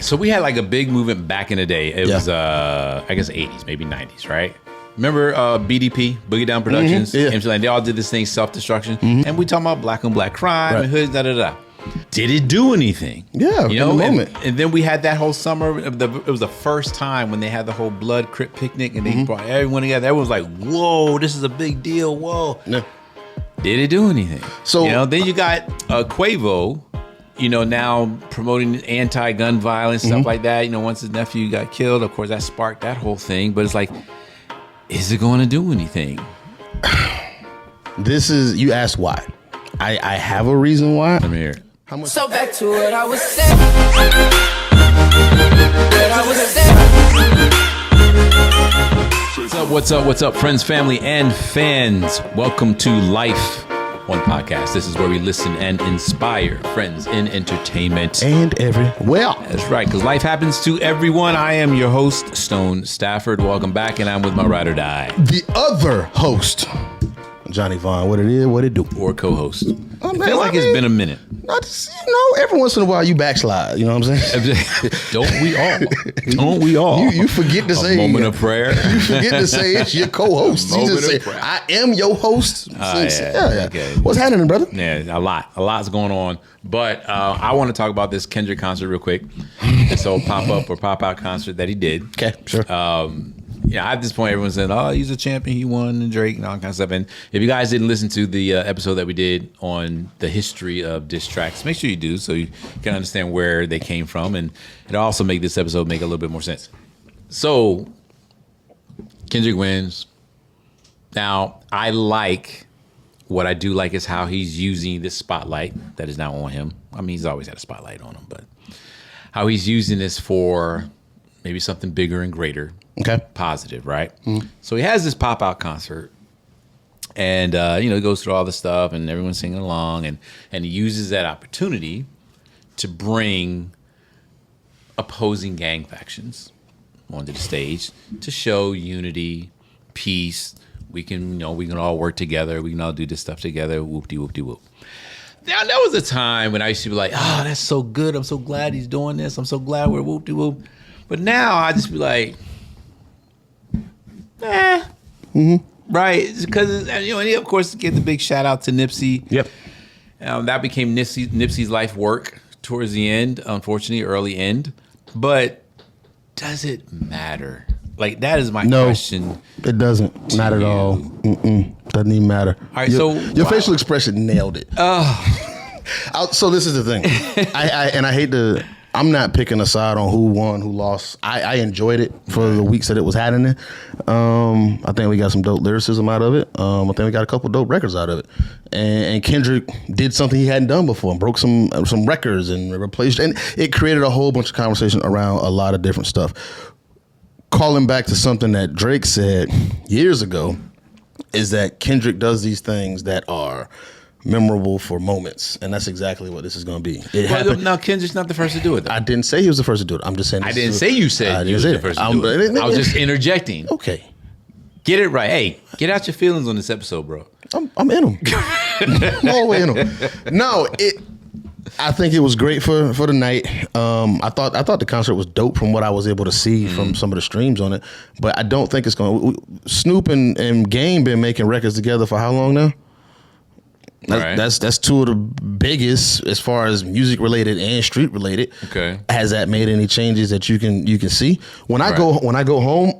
So we had like a big movement back in the day. It was, I guess, 80s, maybe 90s, right? Remember BDP, Boogie Down Productions? MC Lyte, they all did this thing, self-destruction. And we talking about black on black crime and hoods, da-da-da. Did it do anything? Yeah, you know, in the moment. And then we had that whole summer. It was the first time when they had the whole Blood Crip picnic and they brought everyone together. Everyone was like, whoa, this is a big deal. Whoa. Yeah. Did it do anything? So, you know, then you got Quavo, you know, now promoting anti-gun violence, stuff like that. You know, once his nephew got killed, of course, that sparked that whole thing. But it's like, is it going to do anything? You asked why. I have a reason why. Let me hear it. So back to what I was saying. What's up, friends, family, and fans? Welcome to L.I.F E, one podcast. This is where we listen and inspire friends in entertainment. And everywhere. That's right, because life happens to everyone. I am your host, Stone Stafford. Welcome back, and I'm with my ride or die. The other host, Johnny Vaughn. What it is, what it do. Or co-host. Oh, I feel like it's been a minute. Every once in a while you backslide. You know what I'm saying? Don't we all? Don't we all? You forget to say a moment of prayer. You forget to say it's your co-host. You just say, I am your host. Yeah. Okay. What's happening, brother? Yeah, a lot's going on. But I want to talk about this Kendrick concert real quick. This whole pop-up or pop-out concert that he did. Okay, sure. Yeah, at this point, everyone's saying, "Oh, he's a champion. He won," and Drake and all that kind of stuff. And if you guys didn't listen to the episode that we did on the history of diss tracks, make sure you do so you can understand where they came from, and it'll also make this episode make a little bit more sense. So, Kendrick wins. Now, what I do like is how he's using this spotlight that is now on him. I mean, he's always had a spotlight on him, but how he's using this for maybe something bigger and greater. Okay. Positive, right? So he has this pop-out concert, and he goes through all the stuff, and everyone's singing along, and he uses that opportunity to bring opposing gang factions onto the stage to show unity, peace. We can all work together. We can all do this stuff together. Whoop-de-whoop-de-whoop. Now, there was a time when I used to be like, oh, that's so good. I'm so glad he's doing this. I'm so glad we're whoop-de-whoop. But now I just be like, right? Because and he of course gave the big shout out to Nipsey. Yep. That became Nipsey's life work towards the end, unfortunately, early end. But does it matter? Like, that is my question. It doesn't. Not at all. Doesn't even matter. All right, your facial expression nailed it. So this is the thing. I hate to. I'm not picking a side on who won, who lost. I enjoyed it for the weeks that it was happening. I think we got some dope lyricism out of it. I think we got a couple dope records out of it. And Kendrick did something he hadn't done before and broke some records and replaced. And it created a whole bunch of conversation around a lot of different stuff. Calling back to something that Drake said years ago is that Kendrick does these things that are memorable for moments, and that's exactly what this is going to be. Now, Kendrick's not the first to do it, though. I didn't say he was the first to do it. I'm just saying. I didn't say you said you were the first to do it. I was just interjecting. Okay. Get it right. Hey, get out your feelings on this episode, bro. I'm in them. I'm all the way in them. No, I think it was great for the night. I thought the concert was dope from what I was able to see from some of the streams on it, but I don't think it's going to. Snoop and Game been making records together for how long now? That's two of the biggest as far as music related and street related. Okay. Has that made any changes that you can see? When I go home,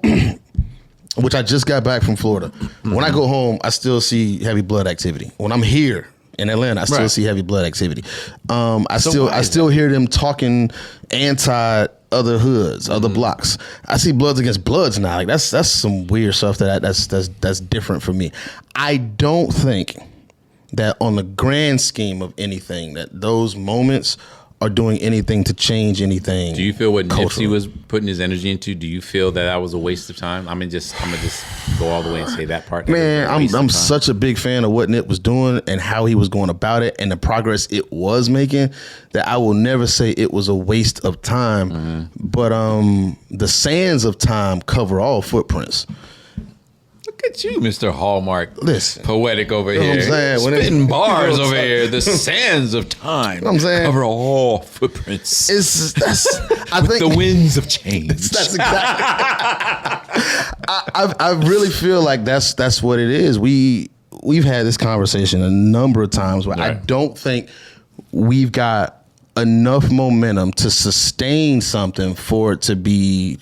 which I just got back from Florida, when I go home, I still see heavy blood activity. When I'm here in Atlanta, I still see heavy blood activity. I still hear them talking anti other hoods, other blocks. I see Bloods against Bloods now. Like that's some weird stuff that's different for me. I don't think that on the grand scheme of anything, that those moments are doing anything to change anything. Do you feel what culturally. Nipsey was putting his energy into? Do you feel that was a waste of time? I'm gonna just go all the way and say that part. Man, I'm such a big fan of what Nip was doing and how he was going about it and the progress it was making, that I will never say it was a waste of time. But the sands of time cover all footprints. Look at you, Mr. Hallmark. Listen. Poetic over You know here. what I'm saying? Spitting bars You know what over I'm here. The sands of time. You know what I'm saying? Cover all footprints. I think The winds of change. that's exactly. I really feel like that's what it is. We've had this conversation a number of times where I Right. don't think we've got enough momentum to sustain something for it to be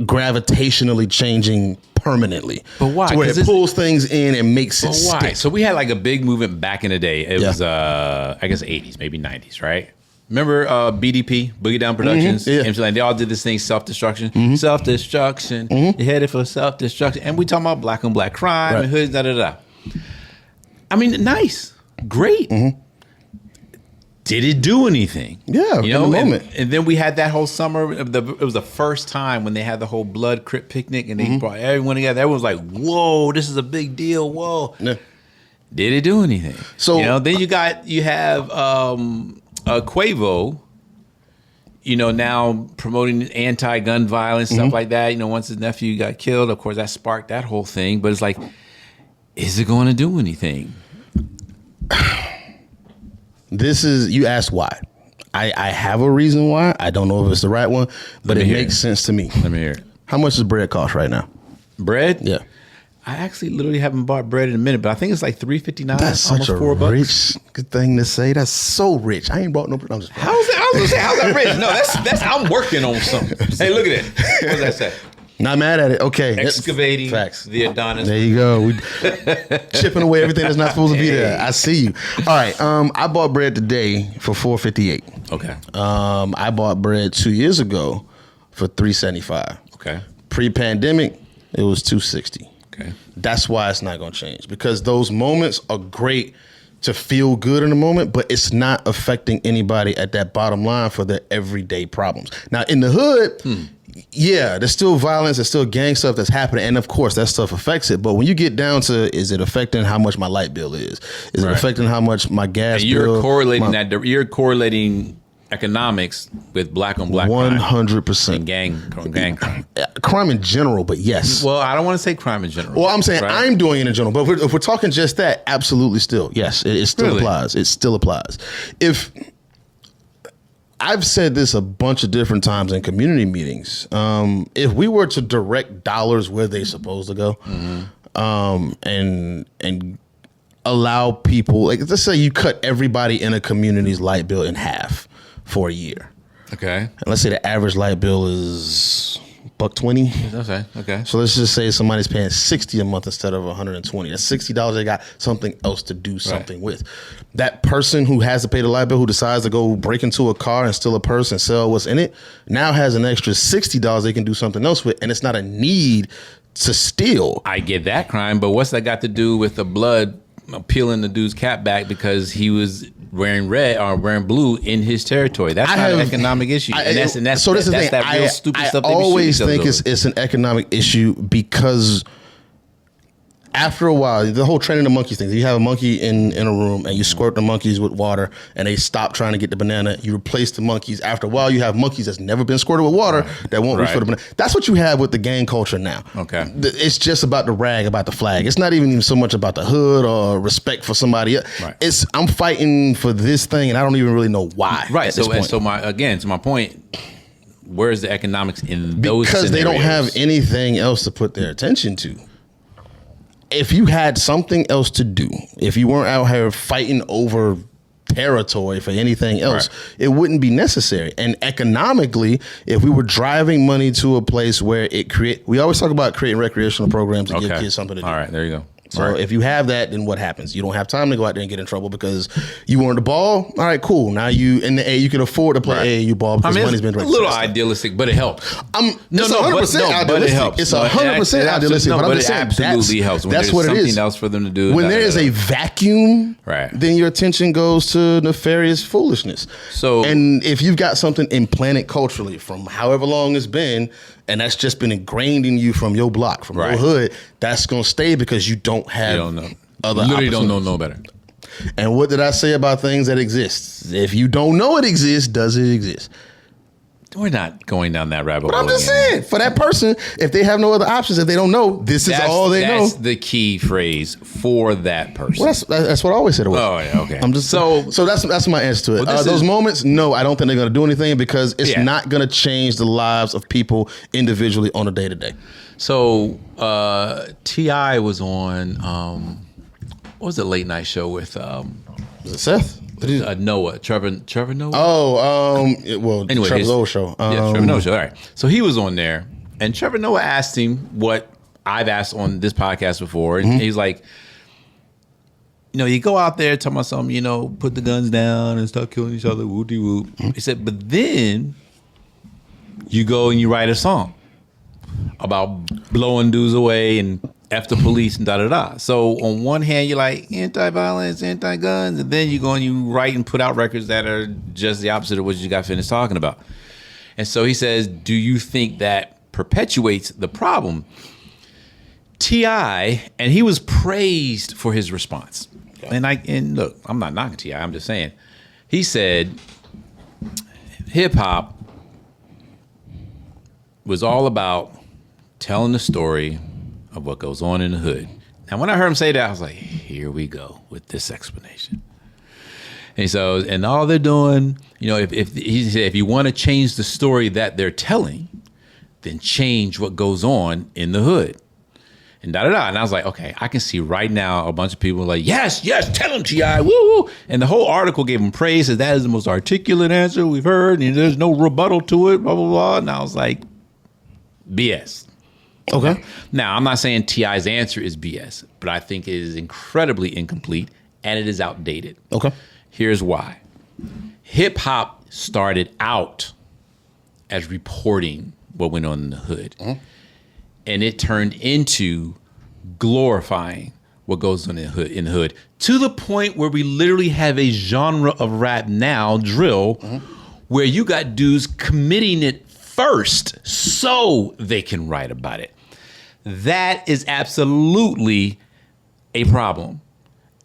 gravitationally changing permanently. But why? To where 'Cause it pulls things in and makes it But why? stick. So we had like a big movement back in the day. It Yeah. was, I guess, 80s, maybe 90s, right? Remember BDP, Boogie Down Productions? Yeah. MC Lyte, they all did this thing, self-destruction. Self-destruction. You're headed for self-destruction. And we talking about black on black crime Right. and hoods, da-da-da. I mean, nice. Great. Did it do anything? Yeah, in the moment. And then we had that whole summer. It was the first time when they had the whole blood crip picnic and they brought everyone together. Everyone was like, whoa, this is a big deal. Whoa. Yeah. Did it do anything? So- then you have Quavo, now promoting anti-gun violence, stuff like that. Once his nephew got killed, of course, that sparked that whole thing. But it's like, is it going to do anything? You asked why. I have a reason why. I don't know if it's the right one, but me it hear makes it. sense to me. Let me hear it. How much does bread cost right now? Bread? Yeah. I actually literally haven't bought bread in a minute, but I think it's like $3.59. That's such almost a $4. rich good thing to say. That's so rich. I ain't bought no bread. I'm just How's that? I was gonna say, how's that rich? No, that's I'm working on something. Hey, look at it. What does that say? not mad at it. Okay. Excavating Facts. the Adonis. There you go. We chipping away everything that's not supposed to be there. I see you. All right. I bought bread today for $4.58. Okay. I bought bread 2 years ago for $3.75. Okay. Pre-pandemic, it was $2.60. Okay. That's why it's not going to change, because those moments are great to feel good in the moment, but it's not affecting anybody at that bottom line for their everyday problems. Now, in the hood, yeah, there's still violence, there's still gang stuff that's happening, and of course, that stuff affects it. But when you get down to, is it affecting how much my light bill is? Is it Right. affecting how much my gas And you're bill? correlating you're correlating economics with black on black crime 100%. and gang crime. Crime in general, but yes. Well, I don't want to say crime in general. Well, I'm saying right? I'm doing it in general, but if we're talking just that, absolutely still. Yes, it still Really? applies. It still applies. If I've said this a bunch of different times in community meetings, if we were to direct dollars where they're supposed to go, and allow people, like, let's say you cut everybody in a community's light bill in half for a year. Okay. And let's say the average light bill is $120. Okay. So let's just say somebody's paying $60 a month instead of $120. That's $60 they got something else to do something with. That person who has to pay the light bill, who decides to go break into a car and steal a purse and sell what's in it, now has an extra $60 they can do something else with, and it's not a need to steal. I get that crime, but what's that got to do with the blood peeling the dude's cap back because he was wearing red or wearing blue in his territory? That's not an economic issue. And that's so this is the thing. that real stupid stuff. I they be always shooting think each other it's an economic issue, because after a while, the whole training the monkeys thing. You have a monkey in a room and you squirt the monkeys with water and they stop trying to get the banana. You replace the monkeys. After a while, you have monkeys that's never been squirted with water that won't reach for the banana. That's what you have with the gang culture now. Okay. It's just about the rag, about the flag. It's not even so much about the hood or respect for somebody else. Right. It's, I'm fighting for this thing and I don't even really know why. Right. at this point. So my point, where's the economics in those Because they don't have scenarios? anything else to put their attention to. If you had something else to do, if you weren't out here fighting over territory for anything else, it wouldn't be necessary. And economically, if we were driving money to a place where we always talk about creating recreational programs to give kids something to do. All right, there you go. So if you have that, then what happens? You don't have time to go out there and get in trouble because you wanted the ball. All right, cool. Now you in the A, you can afford to play AAU ball because money's been a little idealistic, but it helps. It's 100% idealistic. But it helps. It's 100% idealistic. No, but I'm but just it saying absolutely helps. When that's there's what it something is. else for them to do. When there is a vacuum, then your attention goes to nefarious foolishness. And if you've got something implanted culturally from however long it's been, and that's just been ingrained in you from your block, from your hood, that's gonna stay because you don't have. You don't know. Other literally don't know no better. And what did I say about things that exist? If you don't know it exists, does it exist? We're not going down that rabbit hole. But I'm just again. saying, for that person, if they have no other options, if they don't know, this is all they know. That's the key phrase for that person. Well, that's what I always said it was. Oh, yeah, okay. I'm just so that's my answer to it. Those moments, no, I don't think they're going to do anything because it's not going to change the lives of people individually on a day to day. So T.I. was on what was the late night show with Was it Seth? Noah, Trevor Noah. Oh, anyway, Trevor's old show. Yeah, Trevor Noah show. All right. So he was on there, and Trevor Noah asked him what I've asked on this podcast before, and he's like, you go out there talking about something, put the guns down and start killing each other, whoop de whoop. He said, but then you go and you write a song about blowing dudes away and F the police and da-da-da. So on one hand, you're like anti-violence, anti-guns, and then you go and you write and put out records that are just the opposite of what you got finished talking about. And so he says, do you think that perpetuates the problem? T.I., and he was praised for his response. And look, I'm not knocking T.I., I'm just saying. He said, hip-hop was all about telling the story of what goes on in the hood. Now, when I heard him say that, I was like, here we go with this explanation. And so, and all they're doing, if he said, if you want to change the story that they're telling, then change what goes on in the hood. And da-da-da. And I was like, okay, I can see right now a bunch of people like, yes, tell him, T.I., woo. And the whole article gave him praise, that is the most articulate answer we've heard, and there's no rebuttal to it, blah, blah, blah. And I was like, BS. Okay. Now, I'm not saying T.I.'s answer is BS, but I think it is incredibly incomplete and it is outdated. Okay. Here's why. Hip hop started out as reporting what went on in the hood. And it turned into glorifying what goes on in the hood to the point where we literally have a genre of rap now, drill, where you got dudes committing it first so they can write about it. That is absolutely a problem.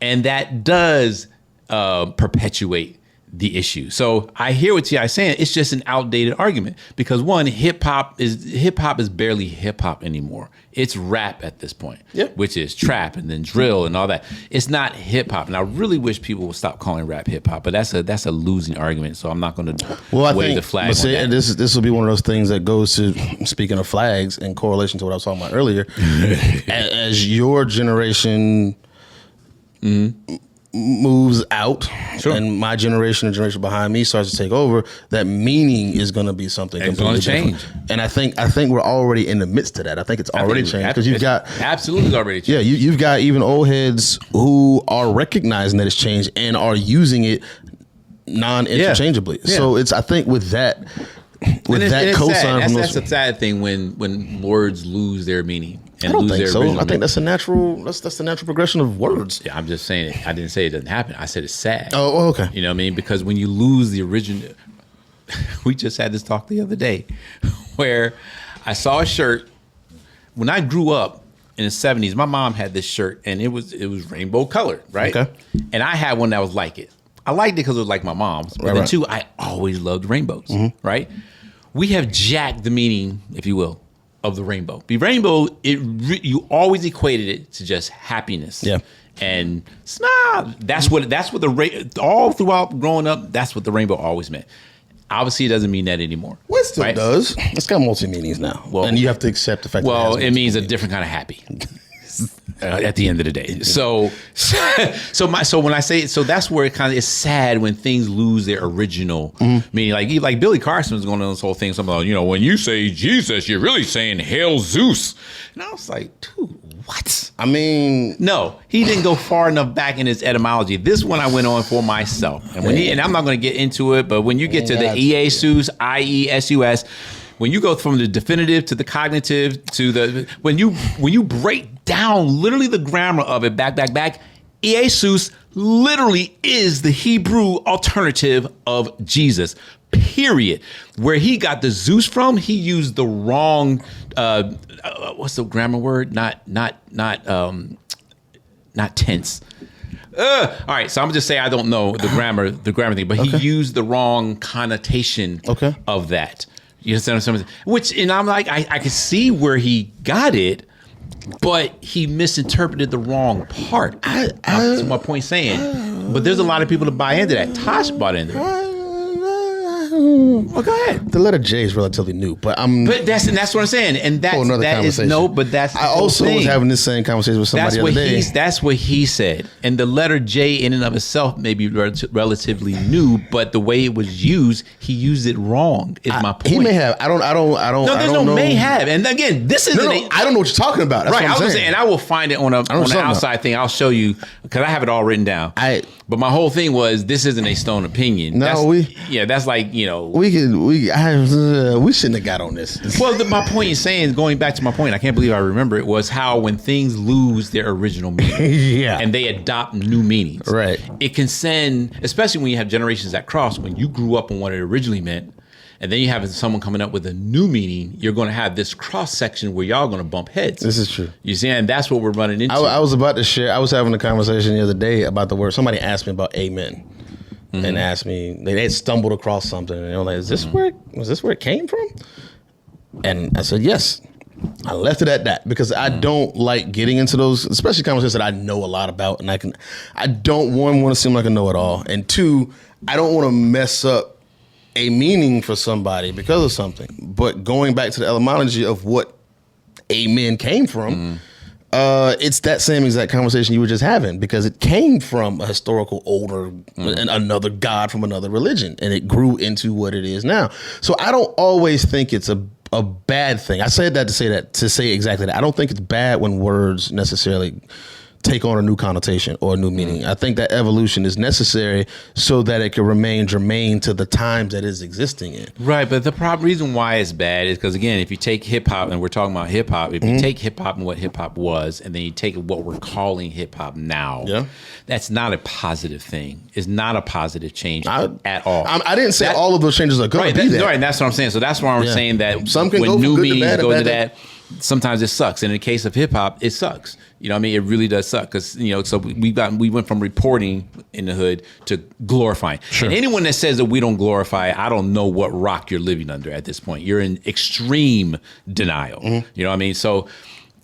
And that does perpetuate the issue. So I hear what T.I. is saying. It's just an outdated argument because one, hip hop is barely hip hop anymore. It's rap at this point, which is trap and then drill and all that. It's not hip hop. And I really wish people would stop calling rap hip hop, but that's a losing argument. So I'm not going to wave the flag. But this will be one of those things that goes to, speaking of flags, in correlation to what I was talking about earlier, as your generation moves out, and my generation and generation behind me starts to take over, that meaning is going to be something completely different. And I think we're already in the midst of that. I think it's already changed because you've got absolutely already changed. Yeah, you've got even old heads who are recognizing that it's changed and are using it non-interchangeably. Yeah. So I think with that. That's a sad thing when words lose their meaning. And I don't think so. I think meaning. that's the natural progression of words. Yeah, I'm just saying it. I didn't say it doesn't happen. I said it's sad. Oh, okay. You know what I mean? Because when you lose the original, we just had this talk the other day where I saw a shirt. When I grew up in the 70s, my mom had this shirt and it was rainbow colored, right? Okay. And I had one that was like it. I liked it because it was like my mom's. But then two, I always loved rainbows, right? We have jacked the meaning, if you will, of the rainbow. The rainbow, you always equated it to just happiness. Yeah. And that's what all throughout growing up, that's what the rainbow always meant. Obviously, it doesn't mean that anymore. Well, it still does. It's got multi-meanings now. Well, and you have to accept the fact that it means a different kind of happy. At the end of the day. So when I say it, so that's where it kind of is sad when things lose their original meaning. Like Billy Carson was going on this whole thing. Something like, when you say Jesus, you're really saying Hail Zeus. And I was like, dude, what? I mean, no, he didn't go far enough back in his etymology. This one I went on for myself. And and I'm not going to get into it, but when you get to the Iesus, IESUS, when you go from the definitive to the cognitive to the when you break down literally the grammar of it back, Iesus literally is the Hebrew alternative of Jesus. Period. Where he got the Zeus from, he used the wrong what's the grammar word? Not tense. All right, so I'm just say I don't know the grammar thing, but he used the wrong connotation of that. You understand what I'm saying? Which, and I'm like, I can see where he got it, but he misinterpreted the wrong part. That's my point saying. But there's a lot of people that buy into that. Tosh bought into it. Well, go ahead. The letter J is relatively new, but that's what I'm saying, and that's I also was having this same conversation with somebody the other day. That's what he said, and the letter J in and of itself may be relatively new, but the way it was used, he used it wrong. Is my point. He may have. I don't. No, there's no may have, and again, this is I don't know what you're talking about. That's right. What I'm I was saying. saying, and I will find it on an outside thing. I'll show you because I have it all written down. But my whole thing was this isn't a Stone opinion. That's like, you know, we shouldn't have got on this. Well, my point is saying, going back to my point, I can't believe I remember it, was how when things lose their original meaning, and they adopt new meanings, right? It can send, especially when you have generations that cross. When you grew up on what it originally meant, and then you have someone coming up with a new meaning, you're going to have this cross section where y'all going to bump heads. This is true. You see, and that's what we're running into. I was about to share. I was having a conversation the other day about the word. Somebody asked me about amen. And asked me, they had stumbled across something, and they were like, was this where it came from? And I said, yes. I left it at that because I don't like getting into those, especially conversations that I know a lot about, and I don't want to seem like a know-it-all, and two, I don't want to mess up a meaning for somebody because of something. But going back to the etymology of what amen came from, it's that same exact conversation you were just having, because it came from a historical older and another god from another religion, and it grew into what it is now. So I don't always think it's a bad thing. I said that to say exactly that. I don't think it's bad when words necessarily take on a new connotation or a new meaning. I think that evolution is necessary so that it can remain germane to the times that it's existing in. Right, but the reason why it's bad is because, again, if you take hip-hop, and we're talking about hip-hop, if you take hip-hop and what hip-hop was, and then you take what we're calling hip-hop now, that's not a positive thing. It's not a positive change at all. I didn't say all of those changes are going to be that. Right, that's what I'm saying. So that's why I'm saying that some can when new meanings go to that, sometimes it sucks. And in the case of hip-hop, it sucks. You know what I mean? It really does suck because, you know, so we went from reporting in the hood to glorifying. Sure. And anyone that says that we don't glorify, I don't know what rock you're living under at this point. You're in extreme denial. You know what I mean? So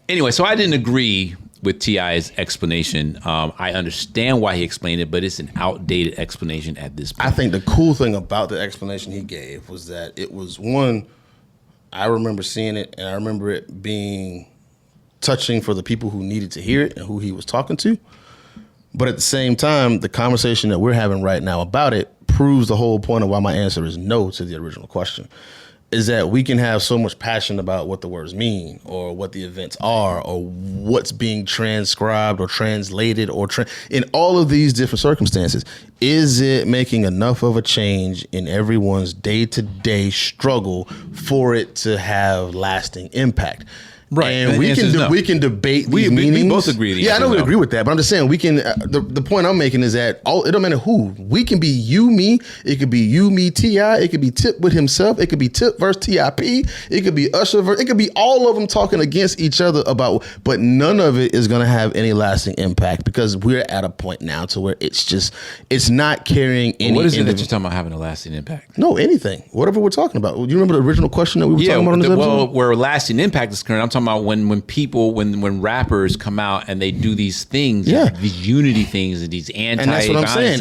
anyway, so I didn't agree with T.I.'s explanation. I understand why he explained it, but it's an outdated explanation at this point. I think the cool thing about the explanation he gave was that it was one, I remember seeing it, and I remember it being touching for the people who needed to hear it and who he was talking to. But at the same time, the conversation that we're having right now about it proves the whole point of why my answer is no to the original question, is that we can have so much passion about what the words mean or what the events are or what's being transcribed or translated or in all of these different circumstances. Is it making enough of a change in everyone's day-to-day struggle for it to have lasting impact? Right, and we can debate these meanings. We both agree. Yeah, I know we agree with that, but I'm just saying we can. The point I'm making is that it don't matter who. We can be you, me. It could be you, me, T.I. It could be Tip with himself. It could be Tip versus T.I.P. It could be Usher versus. It could be all of them talking against each other about. But none of it is going to have any lasting impact because we're at a point now to where it's not carrying any. What is it that you're talking about having a lasting impact? No, anything, whatever we're talking about. You remember the original question that we were talking about on this episode? Well, where lasting impact is concerned, I'm talking about when rappers come out and they do these things, these unity things and these anti. And that's what I'm saying.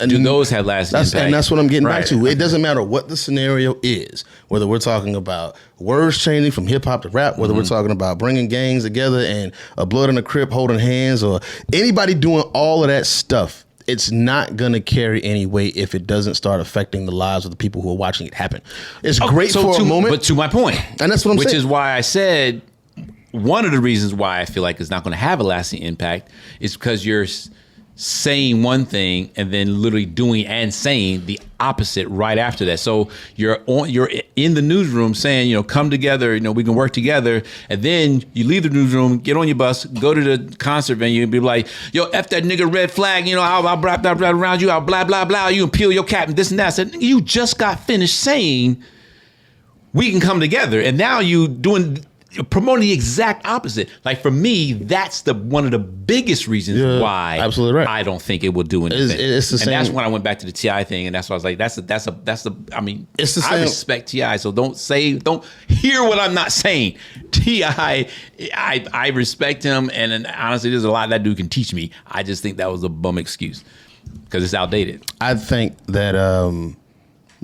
Do those have lasting impact? And that's what I'm getting back to. It doesn't matter what the scenario is, whether we're talking about words changing from hip hop to rap, whether we're talking about bringing gangs together and a blood and a crip holding hands, or anybody doing all of that stuff. It's not going to carry any weight if it doesn't start affecting the lives of the people who are watching it happen. It's great for a moment. But to my point. And that's what I'm saying. Which is why I said one of the reasons why I feel like it's not going to have a lasting impact is because you're saying one thing and then literally doing and saying the opposite right after that. So you're in the newsroom saying, you know, come together, you know, we can work together. And then you leave the newsroom, get on your bus, go to the concert venue and be like, yo, F that nigga red flag, you know, I'll blah, blah, blah around you, I'll blah, blah, blah, you can peel your cap and this and that. I said, you just got finished saying we can come together. And now you doing promoting the exact opposite. Like for me, that's one of the biggest reasons why absolutely right. I don't think it will do anything. It's the same. And that's when I went back to the T.I. thing, and that's why I was like, that's the. I mean, it's the same. I respect T.I., so don't hear what I'm not saying. T.I., I respect him, and honestly, there's a lot that dude can teach me. I just think that was a bum excuse because it's outdated. I think that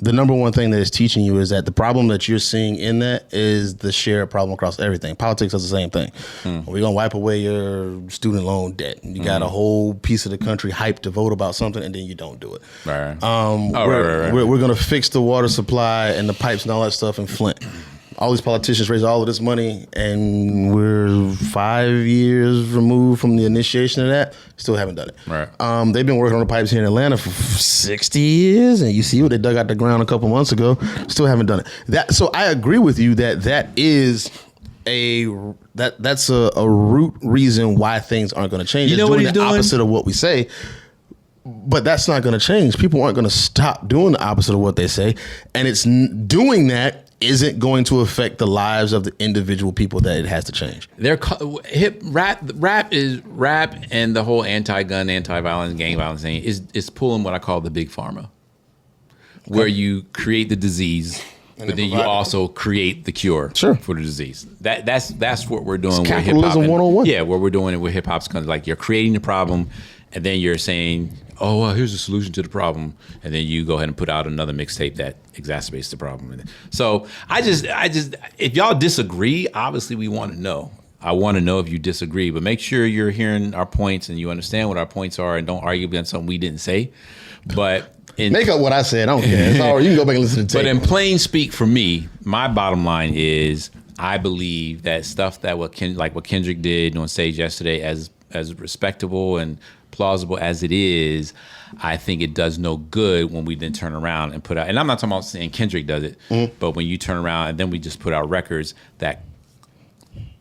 the number one thing that it's teaching you is that the problem that you're seeing in that is the shared problem across everything. Politics does the same thing. We're going to wipe away your student loan debt. You got a whole piece of the country hyped to vote about something, and then you don't do it. Right. We're going to fix the water supply and the pipes and all that stuff in Flint. All these politicians raise all of this money, and we're 5 years removed from the initiation of that. Still haven't done it. Right. They've been working on the pipes here in Atlanta for 60 years, and you see what they dug out the ground a couple months ago. Still haven't done it. So I agree with you that is that's a root reason why things aren't going to change. You know it's what doing he's the doing? opposite of what we say. But that's not going to change. People aren't going to stop doing the opposite of what they say, and it's doing that isn't going to affect the lives of the individual people that it has to change. Rap and the whole anti-gun, anti-violence, gang violence thing is pulling what I call the big pharma, where you create the disease, but then you also create the cure for the disease. That's what we're doing with hip hop. Capitalism 101. Yeah, what we're doing it with hip hop's like you're creating the problem, and then you're saying, oh, well, here's the solution to the problem, and then you go ahead and put out another mixtape that exacerbates the problem. So I just, if y'all disagree, obviously we want to know. I want to know if you disagree, but make sure you're hearing our points and you understand what our points are, and don't argue against something we didn't say. But make up what I said. I don't care. It's all right. You can go back and listen to the tape. But in plain speak, for me, my bottom line is I believe that stuff that what Kendrick did on stage yesterday, as respectable and plausible as it is, I think it does no good when we then turn around and put out, and I'm not talking about saying Kendrick does it, but when you turn around and then we just put out records that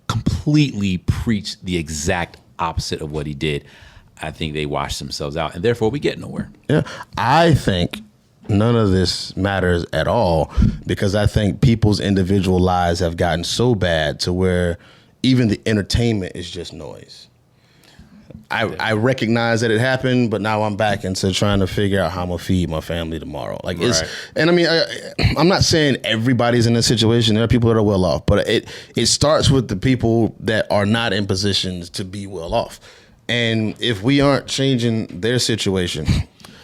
completely preach the exact opposite of what he did, I think they wash themselves out, and therefore we get nowhere. Yeah, I think none of this matters at all, because I think people's individual lives have gotten so bad to where even the entertainment is just noise. I recognize that it happened, but now I'm back into trying to figure out how I'm gonna feed my family tomorrow. And I mean, I'm not saying everybody's in this situation. There are people that are well off, but it starts with the people that are not in positions to be well off. And if we aren't changing their situation,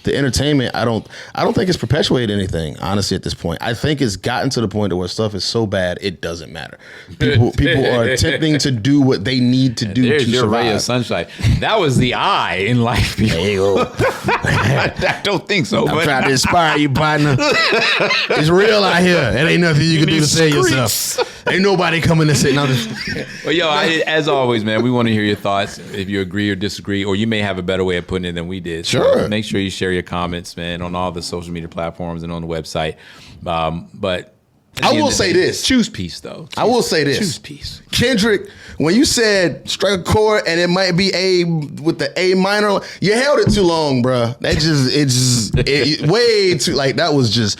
the entertainment, I don't think it's perpetuated anything, honestly, at this point. I think it's gotten to the point where stuff is so bad it doesn't matter. People are attempting to do what they need to do There's to your survive. ray of sunshine. That was the eye in life. There you go. I don't think so. I'm but trying to inspire you, partner. It's real out here. It ain't nothing you can do to save yourself. Ain't nobody coming to sit. Well, yo, as always, man, we want to hear your thoughts. If you agree or disagree, or you may have a better way of putting it than we did. Sure. So make sure you share your comments, man, on all the social media platforms and on the website. But I will say this. Choose peace, though. I will say this. Choose peace. Kendrick, when you said strike a chord and it might be A with the A minor, you held it too long, bruh. It way too, like, that was just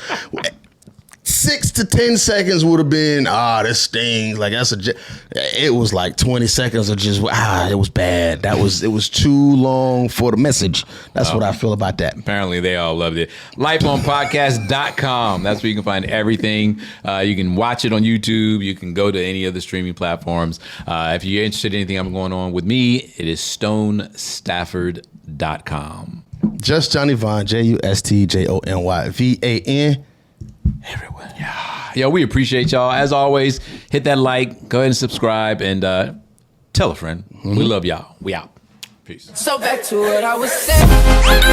6 to 10 seconds would have been, this stings. Like, it was like 20 seconds of just, it was bad. It was too long for the message. That's what I feel about that. Apparently they all loved it. LifeOnPodcast.com. That's where you can find everything. You can watch it on YouTube. You can go to any of the streaming platforms. If you're interested in anything I'm going on with me, it is StoneStafford.com. Just Johnny Vaughn, JustJonyVan. Everywhere. Yeah, we appreciate y'all. As always, hit that like, go ahead and subscribe, and tell a friend. We love y'all. We out. Peace. So back to what I was saying. What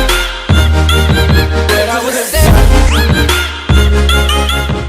I was saying.